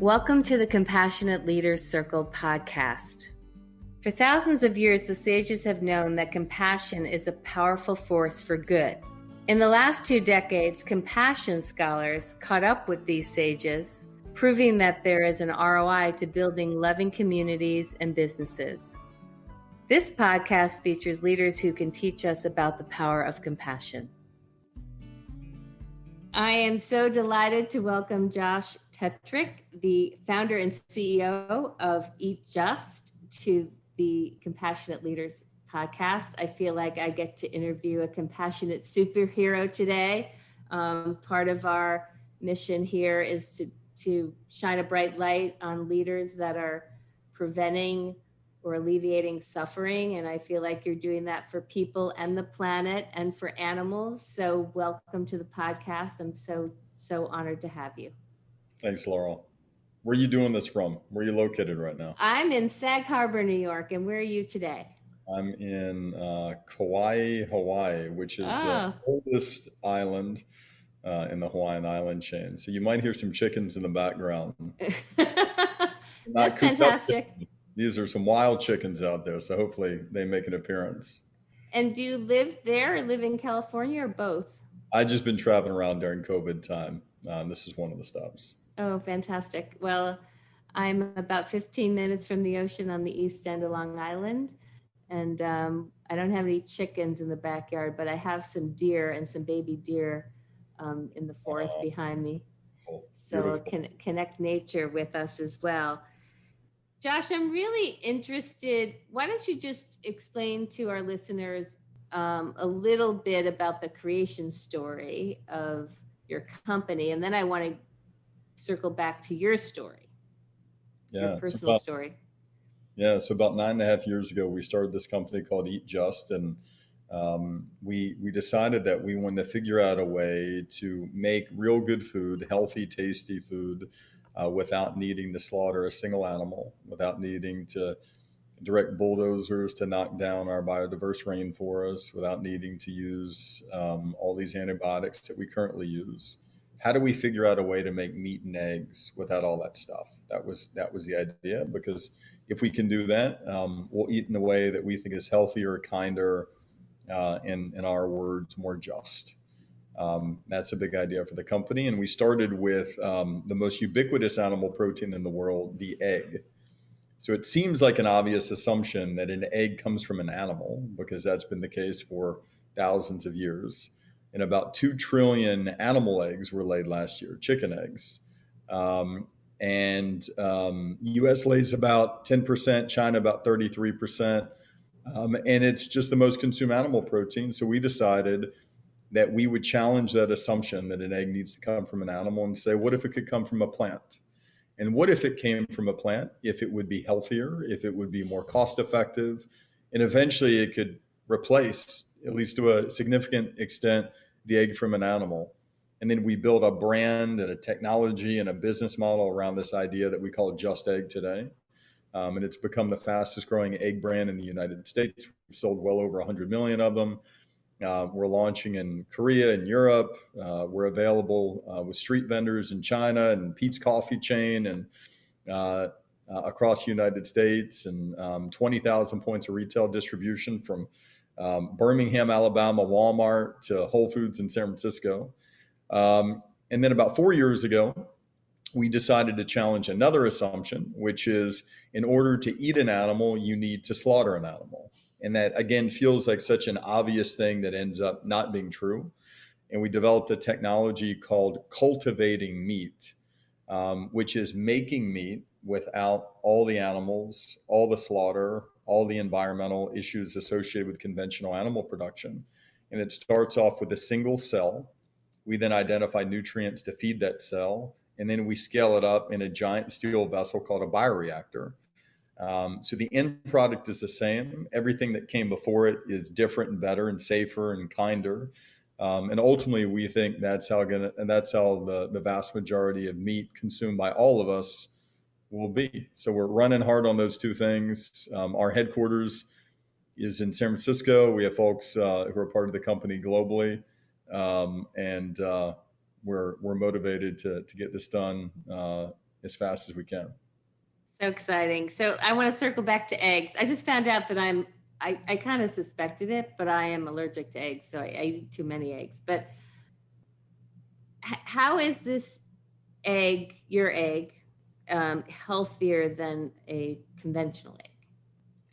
Welcome to the Compassionate Leaders Circle podcast. For thousands of years, the sages have known that compassion is a powerful force for good. In the last 2 decades, compassion scholars caught up with these sages, proving that there is an ROI to building loving communities and businesses. This podcast features leaders who can teach us about the power of compassion. I am so delighted to welcome Josh Tetrick, the founder and CEO of Just, to the Compassionate Leaders podcast. I feel like I get to interview a compassionate superhero today. Part of our mission here is to shine a bright light on leaders that are preventing or alleviating suffering. And I feel like you're doing that for people and the planet and for animals. So welcome to the podcast. I'm so honored to have you. Thanks, Laurel. Where are you doing this from? Where are you located right now? I'm in Sag Harbor, New York. And where are you today? I'm in Kauai, Hawaii, which is the oldest island in the Hawaiian island chain. So you might hear some chickens in the background. That's fantastic. These are some wild chickens out there, so hopefully they make an appearance. And do you live there or live in California or both? I've just been traveling around during COVID time. This is one of the stops. Oh, fantastic. Well, I'm about 15 minutes from the ocean on the east end of Long Island. And I don't have any chickens in the backyard, but I have some deer and some baby deer in the forest behind me. So it can connect nature with us as well. Josh, I'm really interested. Why don't you just explain to our listeners a little bit about the creation story of your company? And then I want to circle back to your story, your personal story. Yeah, so about 9.5 years ago, we started this company called Just, and we decided that we wanted to figure out a way to make real good food, healthy, tasty food, without needing to slaughter a single animal, without needing to direct bulldozers to knock down our biodiverse rainforests, without needing to use all these antibiotics that we currently use. How do we figure out a way to make meat and eggs without all that stuff? That was the idea, because if we can do that, we'll eat in a way that we think is healthier, kinder, and in our words, more just. That's a big idea for the company. And we started with the most ubiquitous animal protein in the world, the egg. So it seems like an obvious assumption that an egg comes from an animal, because that's been the case for thousands of years. And about 2 trillion animal eggs were laid last year, chicken eggs. US lays about 10%, China about 33%. And it's just the most consumed animal protein. So we decided that we would challenge that assumption that an egg needs to come from an animal and say, what if it could come from a plant? And what if it came from a plant, if it would be healthier, if it would be more cost effective, and eventually it could replace, at least to a significant extent, the egg from an animal. And then we built a brand and a technology and a business model around this idea that we call Just Egg today. And it's become the fastest growing egg brand in the United States. We've sold well over 100 million of them. We're launching in Korea and Europe. We're available with street vendors in China and Pete's Coffee chain and across the United States, and 20,000 points of retail distribution from Birmingham, Alabama, Walmart to Whole Foods in San Francisco. And then about 4 years ago, we decided to challenge another assumption, which is in order to eat an animal, you need to slaughter an animal. And that, again, feels like such an obvious thing that ends up not being true. And we developed a technology called cultivating meat, which is making meat without all the animals, all the slaughter, all the environmental issues associated with conventional animal production. And it starts off with a single cell. We then identify nutrients to feed that cell, and then we scale it up in a giant steel vessel called a bioreactor. So the end product is the same. Everything that came before it is different and better and safer and kinder. And ultimately, we think that's how the vast majority of meat consumed by all of us will be. So we're running hard on those two things. Our headquarters is in San Francisco. We have folks who are part of the company globally, and we're motivated to get this done as fast as we can. So exciting. So I want to circle back to eggs. I just found out that I kind of suspected it, but I am allergic to eggs. So I eat too many eggs. But how is this egg, your egg, healthier than a conventional egg?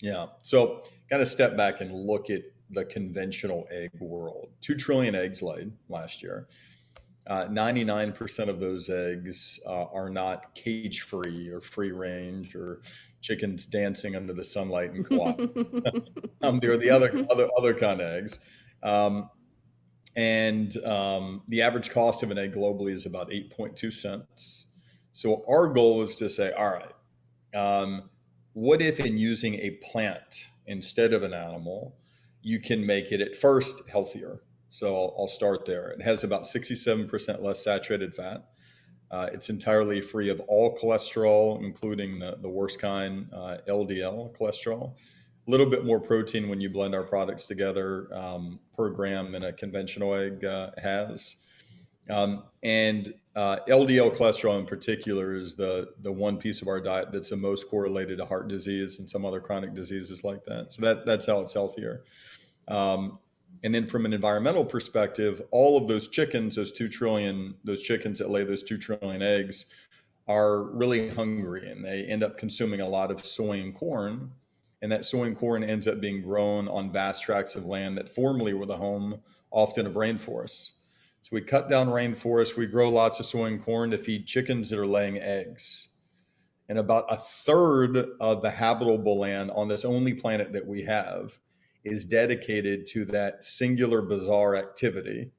Yeah. So got to step back and look at the conventional egg world. 2 trillion eggs laid last year. 99% of those eggs are not cage free or free range or chickens dancing under the sunlight in Kauai. They're the other kind of eggs. Um, and the average cost of an egg globally is about 8.2 cents. So our goal is to say, all right, what if in using a plant instead of an animal, you can make it at first healthier? So I'll start there. It has about 67% less saturated fat. It's entirely free of all cholesterol, including the worst kind, LDL cholesterol. A little bit more protein when you blend our products together per gram than a conventional egg has. And LDL cholesterol in particular is the one piece of our diet that's the most correlated to heart disease and some other chronic diseases like that. So that's how it's healthier. And then from an environmental perspective, all of those chickens, those chickens that lay those 2 trillion eggs are really hungry, and they end up consuming a lot of soy and corn. And that soy and corn ends up being grown on vast tracts of land that formerly were the home often of rainforests. So we cut down rainforests, we grow lots of soy and corn to feed chickens that are laying eggs. And about a third of the habitable land on this only planet that we have is dedicated to that singular bizarre activity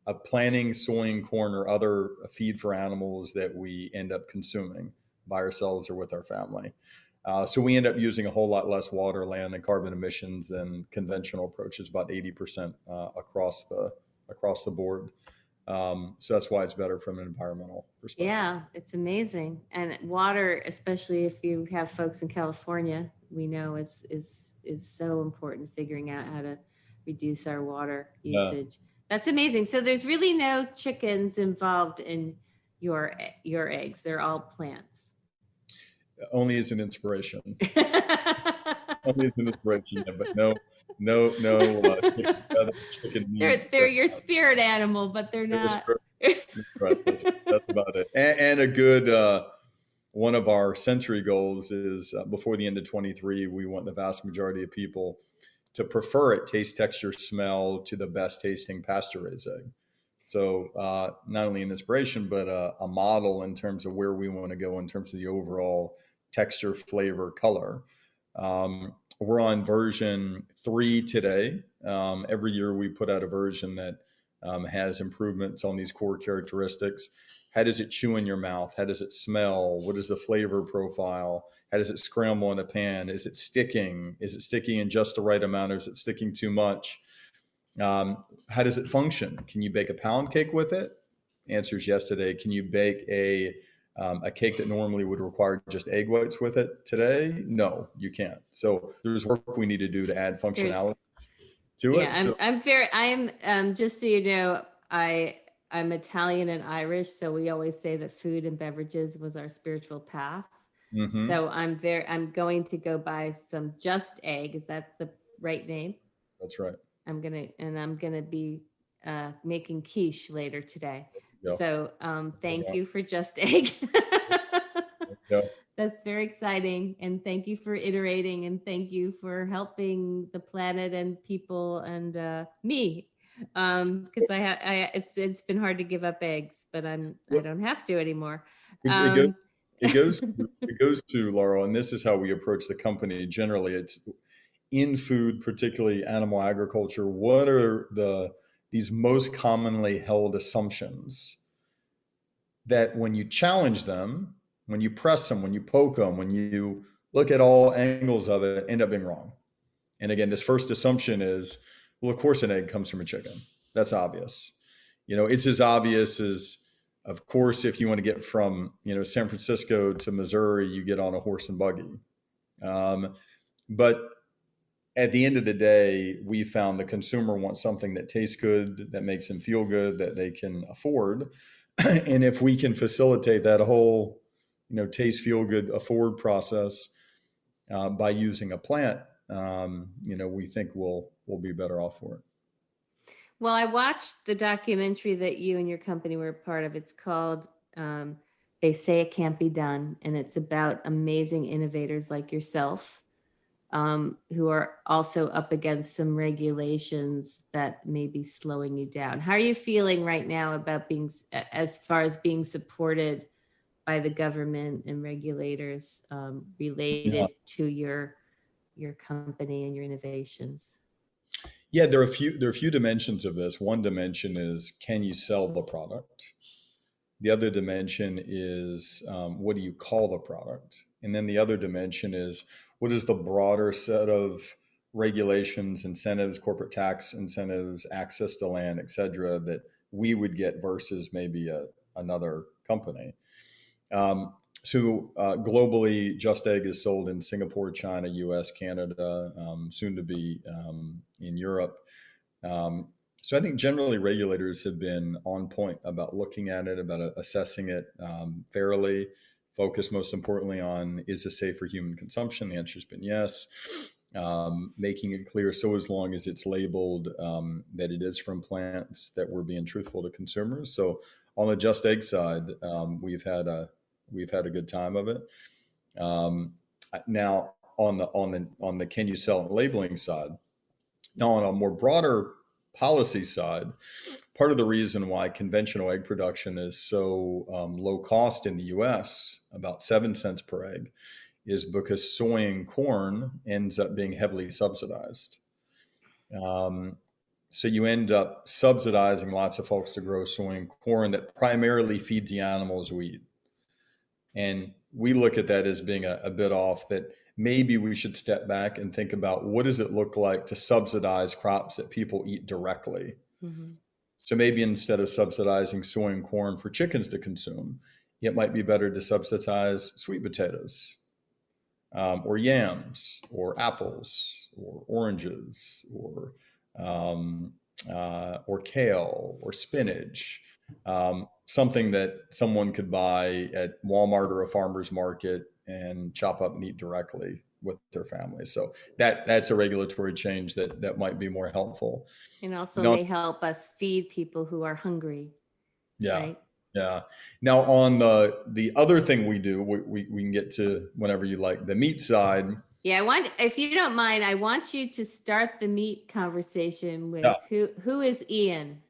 of planting soy and corn or other feed for animals that we end up consuming by ourselves or with our family. So we end up using a whole lot less water, land, and carbon emissions than conventional approaches, about 80% across the board. So that's why it's better from an environmental perspective. Yeah, it's amazing. And water, especially if you have folks in California, we know is so important, figuring out how to reduce our water usage. That's amazing. So there's really no chickens involved in your eggs. They're all plants. Only as an inspiration. Only as an inspiration, yeah, but no chicken meat. They're your spirit animal, but they're not. Right, that's about it. And a good one of our century goals is before the end of 23, we want the vast majority of people to prefer it taste, texture, smell to the best tasting pasture raised egg. So not only an inspiration, but a model in terms of where we want to go in terms of the overall texture, flavor, color. We're on version 3 today. Every year we put out a version that has improvements on these core characteristics. How does it chew in your mouth? How does it smell? What is the flavor profile? How does it scramble in a pan? Is it sticking? Is it sticking in just the right amount, or is it sticking too much? How does it function? Can you bake a pound cake with it? Answer is yes today. Can you bake a cake that normally would require just egg whites with it today? No, you can't. So there's work we need to do to add functionality to it. Yeah, I'm just so you know, I'm Italian and Irish, so we always say that food and beverages was our spiritual path. Mm-hmm. So I'm going to go buy some Just Egg. Is that the right name? That's right. I'm gonna be making quiche later today. Yeah. So thank you for Just Egg. Yeah. That's very exciting, and thank you for iterating, and thank you for helping the planet and people and me, because it's been hard to give up eggs, but I don't have to anymore. It goes to Laurel, and this is how we approach the company. Generally, it's in food, particularly animal agriculture. What are these most commonly held assumptions that when you challenge them, when you press them, when you poke them, when you look at all angles of it, end up being wrong? And again, this first assumption is, well, of course an egg comes from a chicken. That's obvious. It's as obvious as, of course, if you want to get from, San Francisco to Missouri, you get on a horse and buggy. But at the end of the day, we found the consumer wants something that tastes good, that makes them feel good, that they can afford. And if we can facilitate that whole, taste, feel good, afford process by using a plant, we think we'll be better off for it. Well, I watched the documentary that you and your company were a part of. It's called They Say It Can't Be Done, and it's about amazing innovators like yourself, who are also up against some regulations that may be slowing you down. How are you feeling right now about as far as being supported by the government and regulators Yeah. related to your company and your innovations? Yeah, there are a few dimensions of this. One dimension is, can you sell the product? The other dimension is, what do you call the product? And then the other dimension is, what is the broader set of regulations, incentives, corporate tax incentives, access to land, et cetera, that we would get versus maybe another company? Globally, Just Egg is sold in Singapore, China, US, Canada, soon to be in Europe. So I think generally regulators have been on point about looking at it, about assessing it fairly, focused most importantly on, is this safe for human consumption? The answer has been yes. Making it clear, so as long as it's labeled that it is from plants, that we're being truthful to consumers. So on the Just Egg side, we've had a good time of it. Now on the can you sell it labeling side. Now, on a more broader policy side, part of the reason why conventional egg production is so low cost in the US, about 7 cents per egg, is because soy and corn ends up being heavily subsidized. So you end up subsidizing lots of folks to grow soy and corn that primarily feeds the animals we eat. And we look at that as being a bit off, that maybe we should step back and think about, what does it look like to subsidize crops that people eat directly? Mm-hmm. So maybe instead of subsidizing soy and corn for chickens to consume, it might be better to subsidize sweet potatoes, or yams, or apples, or oranges, or kale, or spinach, something that someone could buy at Walmart or a farmer's market and chop up and eat directly with their family. So that's a regulatory change that might be more helpful. And also Now, may help us feed people who are hungry, yeah, right? yeah. Now on the other thing we do, we can get to whenever you like, the meat side. Yeah, if you don't mind, I want you to start the meat conversation with Yeah. who is Ian?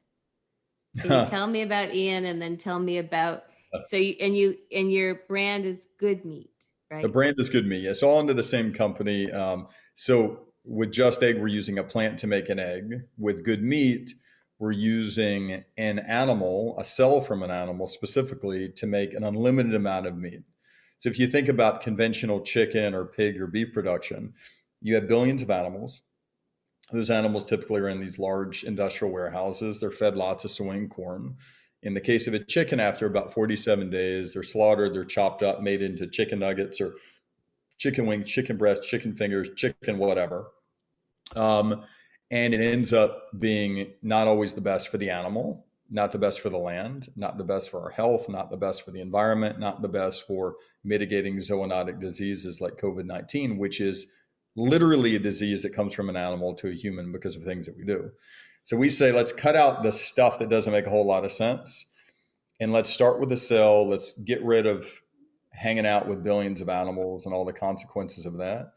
Can you tell me about Ian, and then tell me about, and your brand is Good Meat, The right? brand is Good Meat. It's all under the same company. So with Just Egg, we're using a plant to make an egg. With Good Meat, we're using an animal, a cell from an animal specifically, to make an unlimited amount of meat. So if you think about conventional chicken or pig or beef production, you have billions of animals. Those animals typically are in these large industrial warehouses. They're fed lots of soy and corn. In the case of a chicken, after about 47 days, they're slaughtered, they're chopped up, made into chicken nuggets or chicken wings, chicken breasts, chicken fingers, chicken whatever. And it ends up being not always the best for the animal, not the best for the land, not the best for our health, not the best for the environment, not the best for mitigating zoonotic diseases like COVID-19, which is literally a disease that comes from an animal to a human because of things that we do. So we say, let's cut out the stuff that doesn't make a whole lot of sense. And let's start with the cell. Let's get rid of hanging out with billions of animals and all the consequences of that.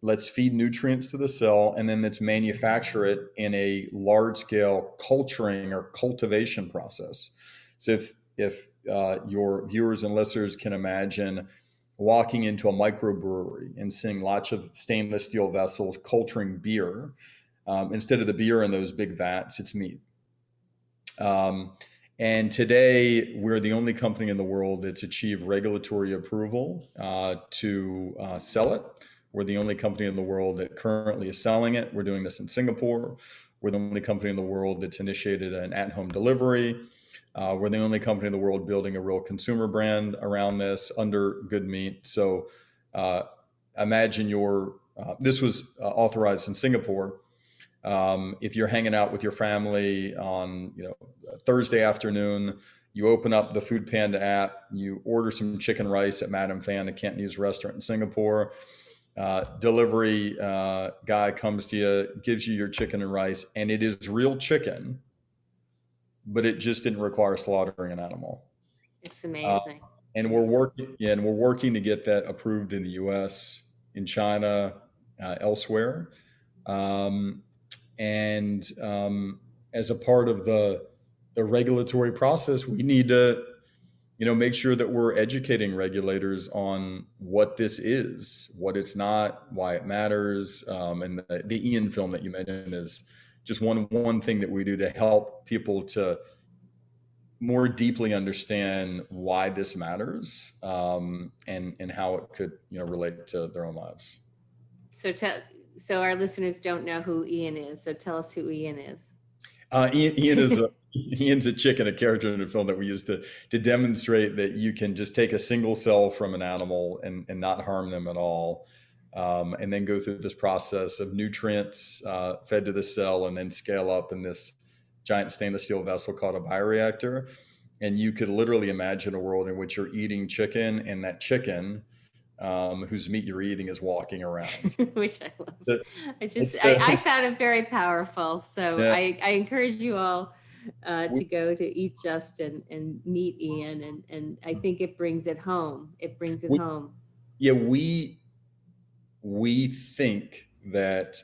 Let's feed nutrients to the cell, and then let's manufacture it in a large scale culturing or cultivation process. So if your viewers and listeners can imagine walking into a microbrewery and seeing lots of stainless steel vessels culturing beer, instead of the beer in those big vats, it's meat. And today, we're the only company in the world that's achieved regulatory approval to sell it. We're the only company in the world that currently is selling it. We're doing this in Singapore. We're the only company in the world that's initiated an at-home delivery. We're the only company in the world building a real consumer brand around this under Good Meat. So imagine this was authorized in Singapore. If you're hanging out with your family on Thursday afternoon, You open up the Food Panda app, you order some chicken rice at Madame Phan, a Cantonese restaurant in Singapore. Delivery guy comes to you, gives you your chicken and rice, and it is real chicken, but it just didn't require slaughtering an animal. It's Uh, amazing. It's and we're amazing. working, yeah, and we're working to get that approved in the U.S., in China, elsewhere, um, and as a part of the regulatory process, we need to, make sure that we're educating regulators on what this is, what it's not, why it matters. And the Ian film that you mentioned is just one thing that we do to help people to more deeply understand why this matters, and how it could relate to their own lives. So tell, so our listeners don't know who Ian is. So tell us who Ian is. Ian's a chicken, a character in the film that we used to demonstrate that you can just take a single cell from an animal and not harm them at all, and then go through this process of nutrients fed to the cell, and then scale up in this giant stainless steel vessel called a bioreactor. And you could literally imagine a world in which you're eating chicken, and that chicken, whose meat you're eating, is walking around. Which I love. It- I found it very powerful. So yeah, I encourage you all we, to go to Eat Just and meet Ian. And I think it brings it home. It brings it we, home. yeah, we think that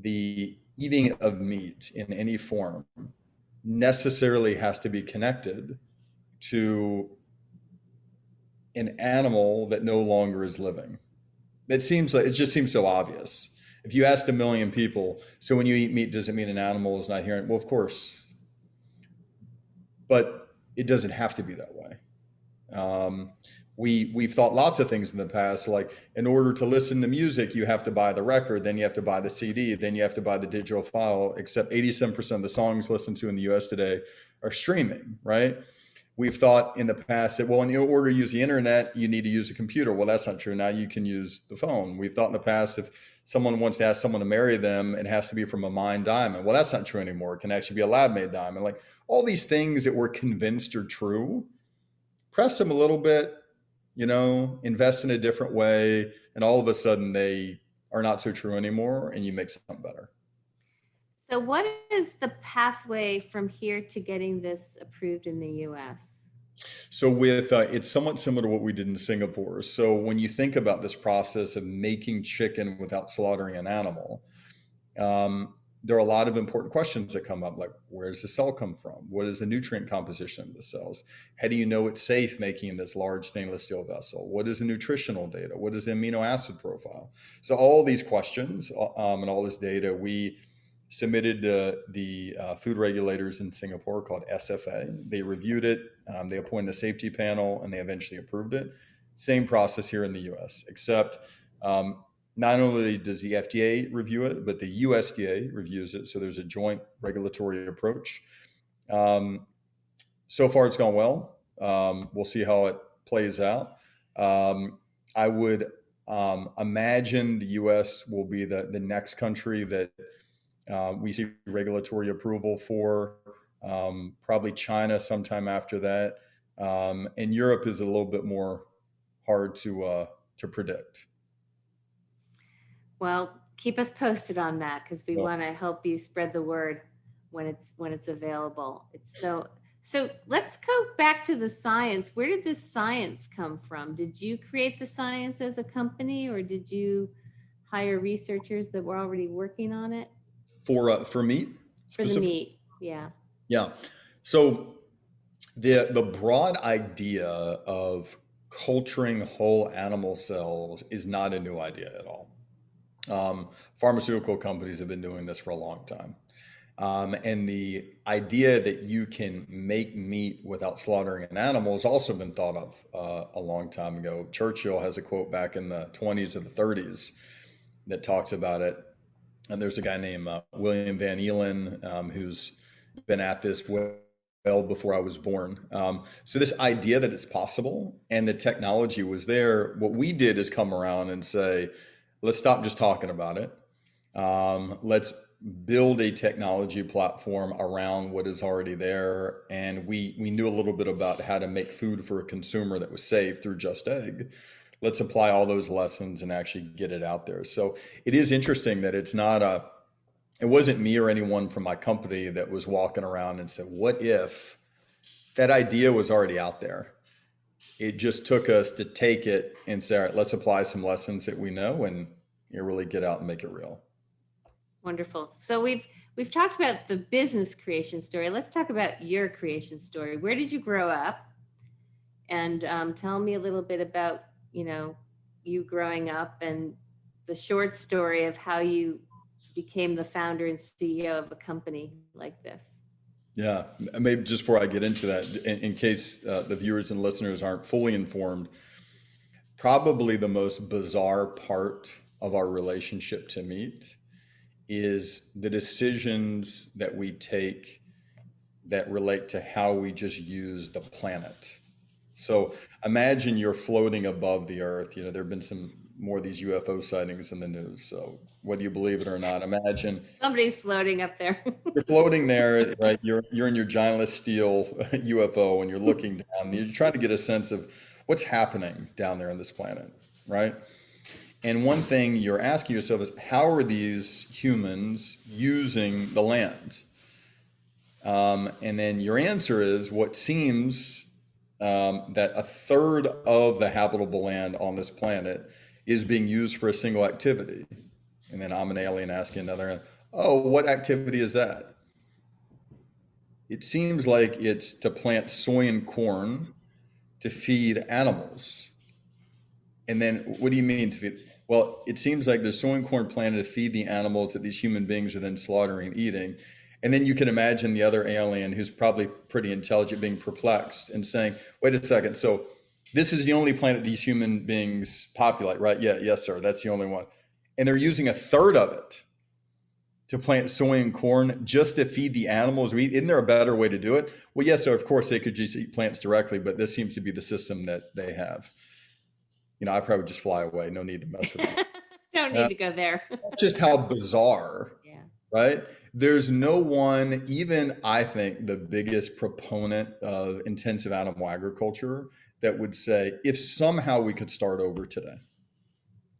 the eating of meat in any form necessarily has to be connected to an animal that no longer is living. It just seems so obvious. If you asked a million people, so when you eat meat, does it mean an animal is not here? Well, of course, but it doesn't have to be that way. Um, we've thought lots of things in the past, like in order to listen to music, you have to buy the record, then you have to buy the CD, then you have to buy the digital file. Except 87% of the songs listened to in the U.S. today are streaming, right? We've thought in the past that, well, in order to use the internet, you need to use a computer. Well, that's not true. Now you can use the phone. We've thought in the past, if someone wants to ask someone to marry them, it has to be from a mined diamond. Well, that's not true anymore. It can actually be a lab made diamond. Like all these things that we're convinced are true, press them a little bit, invest in a different way, and all of a sudden they are not so true anymore, and you make something better. So what is the pathway from here to getting this approved in the US? So with it's somewhat similar to what we did in Singapore. So when you think about this process of making chicken without slaughtering an animal, there are a lot of important questions that come up, like where does the cell come from? What is the nutrient composition of the cells? How do you know it's safe making in this large stainless steel vessel? What is the nutritional data? What is the amino acid profile? So all these questions, and all this data, we submitted to the food regulators in Singapore called SFA. They reviewed it, they appointed a safety panel, and they eventually approved it. Same process here in the US, except not only does the FDA review it, but the USDA reviews it. So there's a joint regulatory approach. So far, it's gone well. We'll see how it plays out. I would imagine the US will be the next country that we see regulatory approval for. Probably China sometime after that. And Europe is a little bit more hard to predict. Well, keep us posted on that because we Well, want to help you spread the word when it's available. So let's go back to the science. Where did this science come from? Did you create the science as a company, or did you hire researchers that were already working on it? for meat For the specifically, meat, yeah. yeah. So the broad idea of culturing whole animal cells is not a new idea at all. Pharmaceutical companies have been doing this for a long time. And the idea that you can make meat without slaughtering an animal has also been thought of a long time ago. Churchill has a quote back in the 20s or the 30s that talks about it. And there's a guy named William Van Eelen, who's been at this well before I was born. So this idea that it's possible and the technology was there, what we did is come around and say, let's stop just talking about it. Let's build a technology platform around what is already there. And we knew a little bit about how to make food for a consumer that was safe through Just Egg. Let's apply all those lessons and actually get it out there. So it is interesting that it wasn't me or anyone from my company that was walking around and said, what if that idea was already out there? It just took us to take it and say, all right, let's apply some lessons that we know and really get out and make it real. Wonderful. So we've talked about the business creation story. Let's talk about your creation story. Where did you grow up? And tell me a little bit about, you growing up and the short story of how you became the founder and CEO of a company like this. Yeah, maybe just before I get into that, in case the viewers and listeners aren't fully informed, probably the most bizarre part of our relationship to meet is the decisions that we take that relate to how we just use the planet. So imagine you're floating above the earth. There have been some more of these UFO sightings in the news. So whether you believe it or not, imagine somebody's floating up there. you're floating there, right? You're in your giantless steel UFO and you're looking down. And you're trying to get a sense of what's happening down there on this planet, right? And one thing you're asking yourself is, how are these humans using the land? And then your answer is what seems that a third of the habitable land on this planet is being used for a single activity. And then I'm an alien asking another, oh, what activity is that? It seems like it's to plant soy and corn to feed animals. And then what do you mean to feed? Well, it seems like there's soy and corn planted to feed the animals that these human beings are then slaughtering and eating. And then you can imagine the other alien who's probably pretty intelligent being perplexed and saying, wait a second, so this is the only planet these human beings populate, right? Yeah, yes, sir, that's the only one. And they're using a third of it to plant soy and corn just to feed the animals we eat. Isn't there a better way to do it? Well, yes, sir, of course they could just eat plants directly, but this seems to be the system that they have. I probably just fly away. No need to mess with it. Don't need to go there. Just how bizarre, yeah. Right? There's no one, even I think the biggest proponent of intensive animal agriculture, that would say, if somehow we could start over today,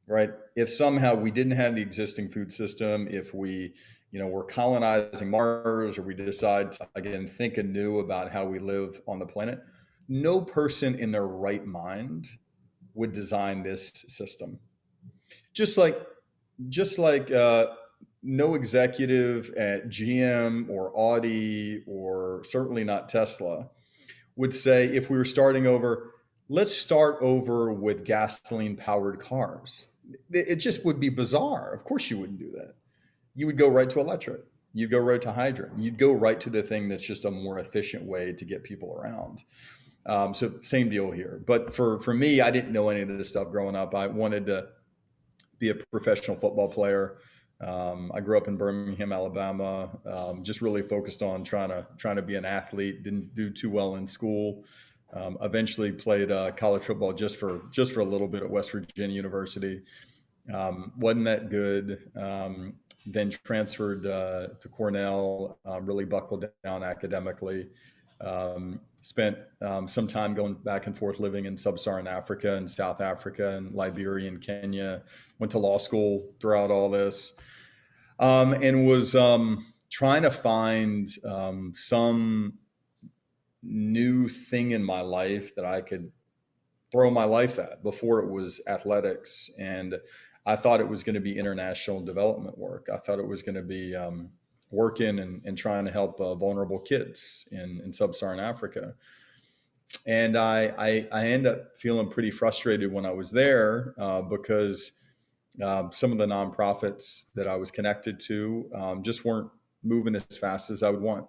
right? If somehow we didn't have the existing food system, if we, we're colonizing Mars, or we decide to, again, think anew about how we live on the planet, no person in their right mind would design this system. Just like no executive at GM or Audi, or certainly not Tesla, would say, if we were starting over, let's start over with gasoline powered cars. It just would be bizarre. Of course you wouldn't do that. You would go right to electric. You'd go right to hydrogen. You'd go right to the thing that's just a more efficient way to get people around. So same deal here. But for me, I didn't know any of this stuff growing up. I wanted to be a professional football player. I grew up in Birmingham, Alabama. Just really focused on trying to be an athlete. Didn't do too well in school. Eventually played college football just for a little bit at West Virginia University. Wasn't that good. Then transferred to Cornell. Really buckled down academically. Spent some time going back and forth living in sub-Saharan Africa and South Africa and Liberia and Kenya. Went to law school throughout all this, and was trying to find some new thing in my life that I could throw my life at. Before it was athletics, and I thought it was going to be international development work. I thought it was going to be working and trying to help vulnerable kids in sub-Saharan Africa. And I ended up feeling pretty frustrated when I was there because some of the nonprofits that I was connected to just weren't moving as fast as I would want.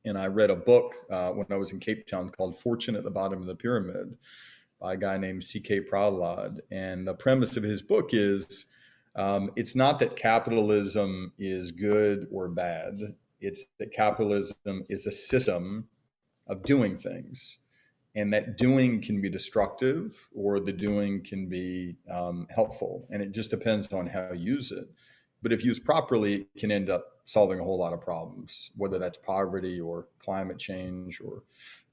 And I read a book when I was in Cape Town called Fortune at the Bottom of the Pyramid by a guy named C.K. Prahlad. And the premise of his book is, it's not that capitalism is good or bad. It's that capitalism is a system of doing things, and that doing can be destructive or the doing can be helpful. And it just depends on how you use it. but if used properly, it can end up solving a whole lot of problems, whether that's poverty or climate change or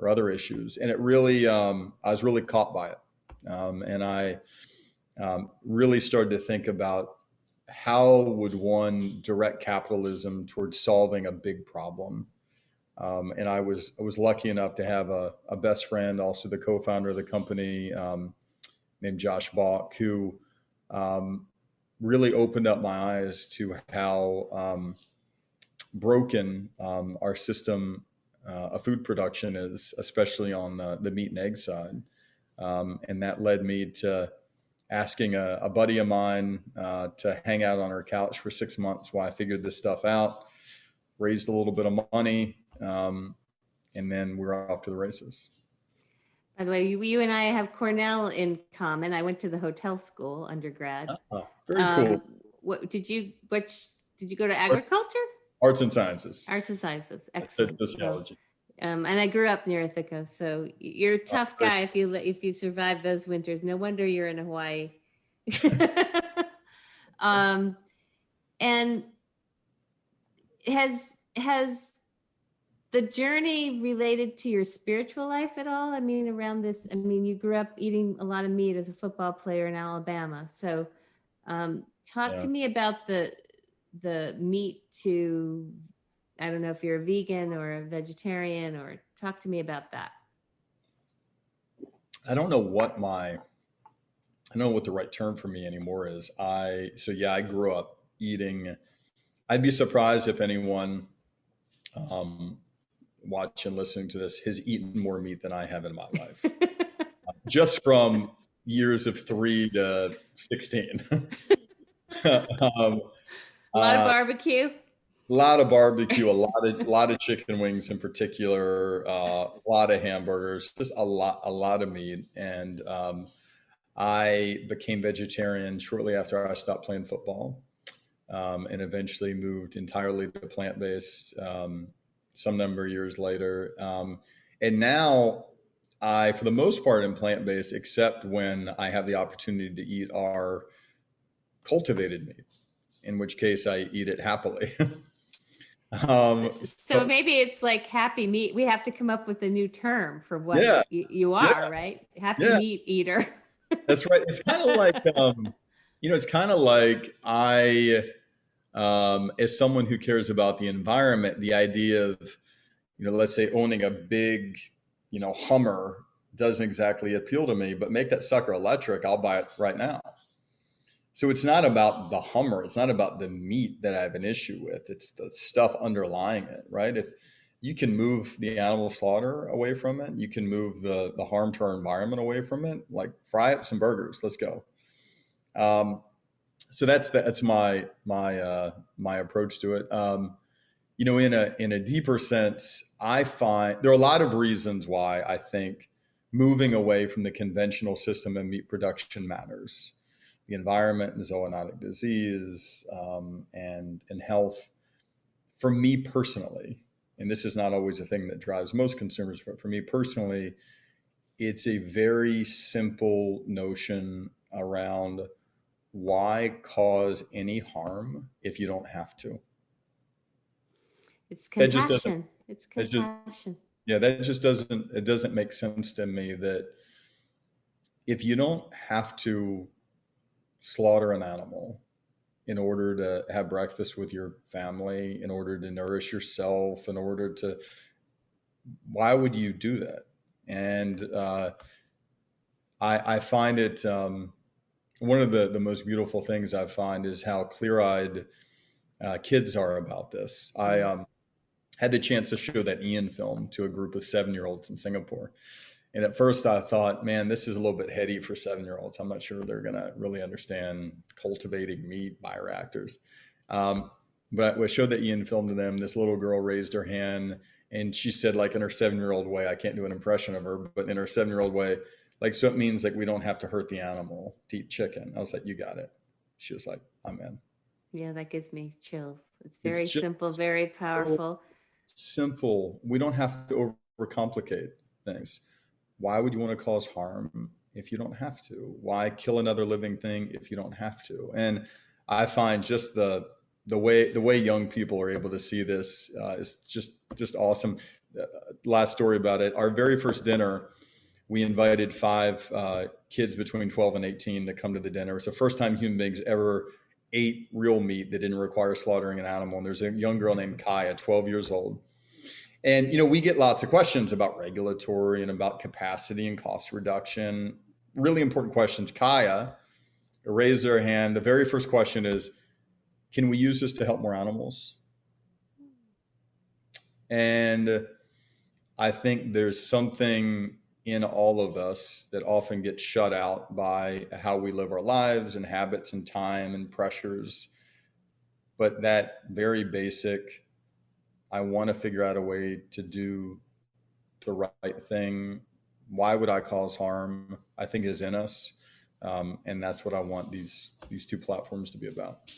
other issues. And it really, I was really caught by it. And I really started to think about how would one direct capitalism towards solving a big problem. And I was lucky enough to have a best friend, also the co-founder of the company, named Josh Balk, who really opened up my eyes to how broken our system of food production is, especially on the meat and egg side. And that led me to asking a buddy of mine to hang out on our couch for 6 months while I figured this stuff out, raised a little bit of money, and then we're off to the races. By the way, you and I have Cornell in common. I went to the hotel school undergrad. Oh, very cool. What did you? Which did you go to? Agriculture? Arts and sciences. Arts and sciences. Excellent. Sociology. And I grew up near Ithaca, so you're a tough guy if you survive those winters. No wonder you're in Hawaii. And has the journey related to your spiritual life at all? I mean, around this, I mean, you grew up eating a lot of meat as a football player in Alabama. So talk to me about the meat to, I don't know if you're a vegan or a vegetarian, or talk to me about that. I don't know what the right term for me anymore is. I grew up eating. I'd be surprised if anyone watching, listening to this has eaten more meat than I have in my life, just from years of 3 to 16. A lot of barbecue. A lot of barbecue, a lot of chicken wings in particular, a lot of hamburgers, just a lot of meat. And I became vegetarian shortly after I stopped playing football, and eventually moved entirely to plant-based some number of years later. And now I, for the most part, am plant-based, except when I have the opportunity to eat our cultivated meat, in which case I eat it happily. So maybe it's like happy meat. We have to come up with a new term for what you are, right? Happy meat eater. That's right. It's kind of like, it's kind of like I, as someone who cares about the environment, the idea of, let's say owning a big, Hummer doesn't exactly appeal to me, but make that sucker electric, I'll buy it right now. So it's not about the Hummer. It's not about the meat that I have an issue with. It's the stuff underlying it, right? If you can move the animal slaughter away from it, you can move the harm to our environment away from it, like fry up some burgers, let's go. So that's my approach to it. In a deeper sense, I find there are a lot of reasons why I think moving away from the conventional system of meat production matters. The environment and zoonotic disease, and health. For me personally, and this is not always a thing that drives most consumers, but for me personally, it's a very simple notion around why cause any harm if you don't have to. It's compassion. It's compassion. It doesn't make sense to me that if you don't have to slaughter an animal in order to have breakfast with your family, in order to nourish yourself, why would you do that? And I find it, one of the most beautiful things I find is how clear-eyed kids are about this. I had the chance to show that Ian film to a group of 7-year-olds in Singapore. And at first I thought, man, this is a little bit heady for 7-year-olds. I'm not sure they're going to really understand cultivating meat, bioreactors. But I showed that Ian film to them. This little girl raised her hand and she said, like in her 7-year-old way, I can't do an impression of her, but in her 7-year-old way, like, so it means like we don't have to hurt the animal to eat chicken. I was like, you got it. She was like, I'm in. Yeah, that gives me chills. It's very simple, very powerful. Simple. We don't have to overcomplicate things. Why would you want to cause harm if you don't have to? Why kill another living thing if you don't have to? And I find just the the way young people are able to see this is just awesome. Uh, Last story about it. Our very first dinner, we invited five kids between 12 and 18 to come to the dinner. It's the first time human beings ever ate real meat that didn't require slaughtering an animal. And there's a young girl named Kaya, 12 years old. And we get lots of questions about regulatory and about capacity and cost reduction. Really important questions. Kaya raised her hand. The very first question is, can we use this to help more animals? And I think there's something in all of us that often gets shut out by how we live our lives and habits and time and pressures. But that very basic, I want to figure out a way to do the right thing. Why would I cause harm? I think is in us. And that's what I want these two platforms to be about.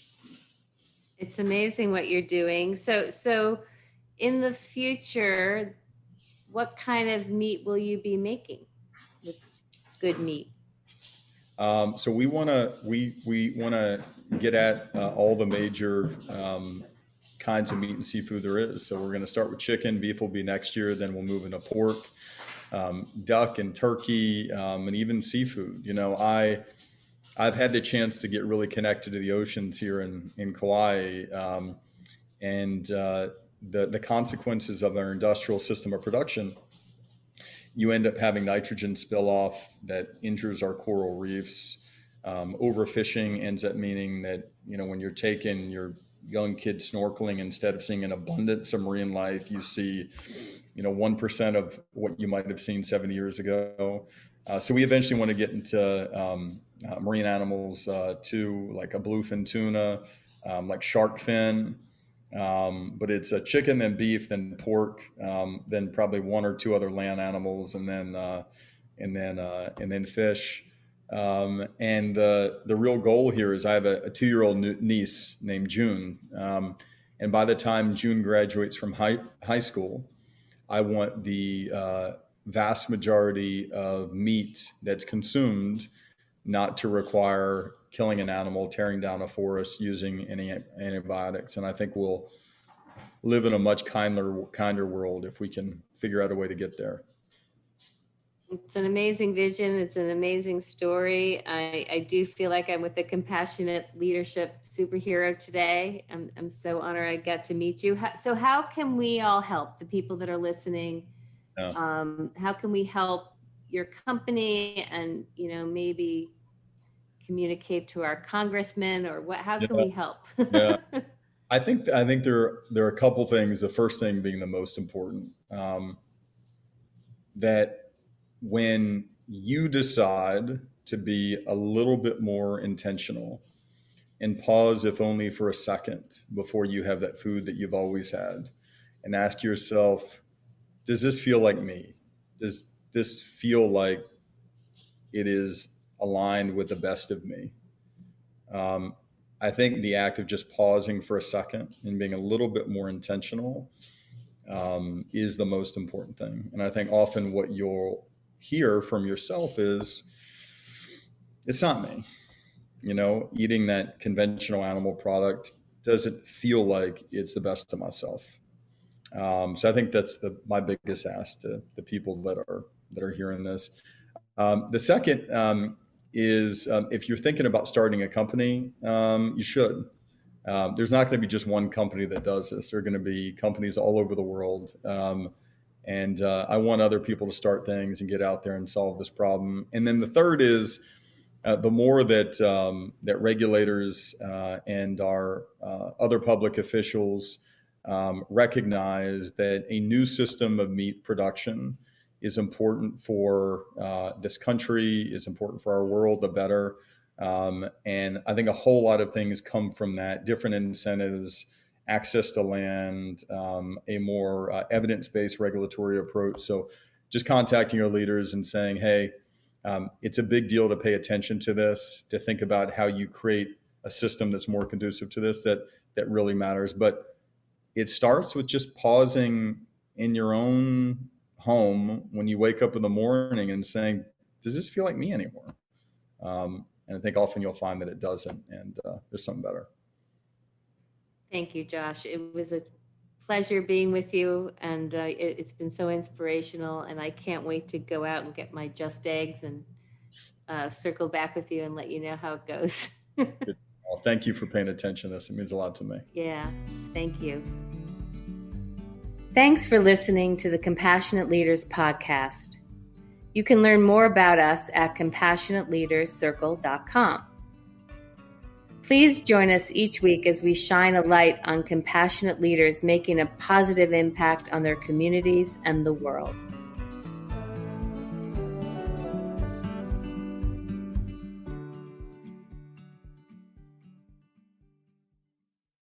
It's amazing what you're doing. So in the future, what kind of meat will you be making with good meat? So we want to get at all the major kinds of meat and seafood there is. So we're going to start with chicken. Beef will be next year. Then we'll move into pork, duck, and turkey, and even seafood. I've had the chance to get really connected to the oceans here in Kauai, and the consequences of our industrial system of production. You end up having nitrogen spill off that injures our coral reefs. Overfishing ends up meaning that when you're taking your young kids snorkeling, instead of seeing an abundance of marine life, you see 1% of what you might have seen 70 years ago. So we eventually want to get into marine animals too, like a bluefin tuna, like shark fin. But it's a chicken, then beef, then pork, then probably one or two other land animals, and then fish. And the real goal here is I have a 2-year-old niece named June, and by the time June graduates from high school, I want the vast majority of meat that's consumed not to require killing an animal, tearing down a forest, using any antibiotics. And I think we'll live in a much kinder world if we can figure out a way to get there. It's an amazing vision. It's an amazing story. I do feel like I'm with a compassionate leadership superhero today. I'm so honored I got to meet you. So how can we all help the people that are listening? Yeah. How can we help your company and, maybe communicate to our congressman, or how can Yeah. we help? Yeah. I think there are a couple things. The first thing being the most important, that when you decide to be a little bit more intentional and pause, if only for a second, before you have that food that you've always had, and ask yourself, does this feel like me? Does this feel like it is aligned with the best of me? Um, I think the act of just pausing for a second and being a little bit more intentional is the most important thing. And I think often what you'll hear from yourself is, it's not me. Eating that conventional animal product doesn't feel like it's the best of myself. So I think that's my biggest ask to the people that are hearing this. The second is, if you're thinking about starting a company, you should. There's not going to be just one company that does this. There are going to be companies all over the world. And I want other people to start things and get out there and solve this problem. And then the third is, the more that regulators and our other public officials recognize that a new system of meat production is important for this country, is important for our world, the better. And I think a whole lot of things come from that: different incentives, access to land, a more evidence-based regulatory approach. So just contacting your leaders and saying, hey, it's a big deal to pay attention to this, to think about how you create a system that's more conducive to this, that really matters. But it starts with just pausing in your own home when you wake up in the morning and saying, does this feel like me anymore? And I think often you'll find that it doesn't, and there's something better. Thank you, Josh. It was a pleasure being with you, and it's been so inspirational, and I can't wait to go out and get my Just eggs and circle back with you and let you know how it goes. Good. Well, thank you for paying attention to this. It means a lot to me. Yeah, thank you. Thanks for listening to the Compassionate Leaders podcast. You can learn more about us at compassionateleaderscircle.com. Please join us each week as we shine a light on compassionate leaders making a positive impact on their communities and the world.